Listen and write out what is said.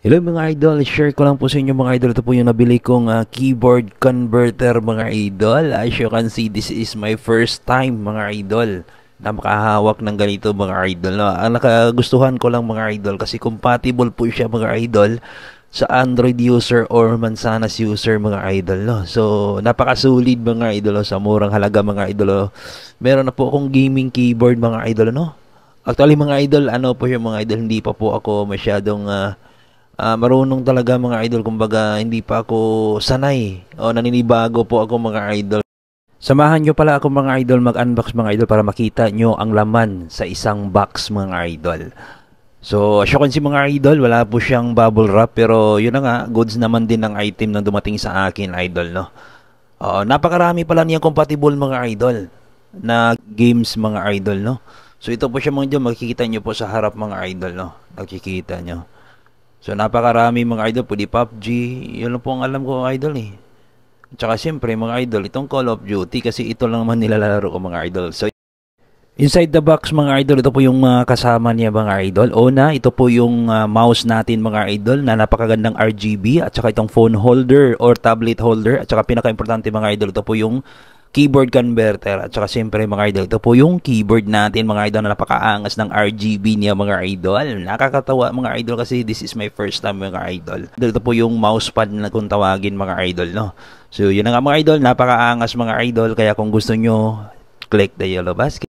Hello mga idol, share ko lang po sa inyo mga idol. Ito po yung nabili kong keyboard converter mga idol. As you can see, this is my first time mga idol na makahawak ng ganito mga idol. No? Ang nakagustuhan ko lang mga idol kasi compatible po siya mga idol sa Android user or Manzanas user mga idol. No? So napakasulit mga idol sa murang halaga mga idol. Meron na po akong gaming keyboard mga idol. No? Actually mga idol, ano po yung mga idol, hindi pa po ako masyadong marunong talaga mga idol, kumbaga hindi pa ako sanay o naninibago po ako mga idol. Samahan nyo pala ako mga idol mag-unbox mga idol para makita nyo ang laman sa isang box mga idol. So as you can see mga idol, wala po siyang bubble wrap pero yun na nga, goods naman din ng item na dumating sa akin idol, no. Napakarami pala niya compatible mga idol na games mga idol, no. So ito po siya mga idol, makikita nyo po sa harap mga idol, no. Nakikita nyo. So napakarami mga idol, pwede PUBG, yun lang po ang alam ko idol eh. Tsaka siyempre mga idol, itong Call of Duty kasi ito lang naman nilalaro ko mga idol. So inside the box mga idol, ito po yung kasama niya mga idol. Una, ito po yung mouse natin mga idol na napakagandang RGB at saka itong phone holder or tablet holder at saka pinaka-importante mga idol, ito po yung keyboard converter at saka siyempre mga idol, ito po yung keyboard natin mga idol na napakaangas ng RGB niya mga idol. Nakakatawa mga idol kasi this is my first time mga idol. Ito po yung mousepad na kung tawagin mga idol, no. So yun na nga mga idol, napakaangas mga idol, kaya kung gusto nyo, click the yellow basket.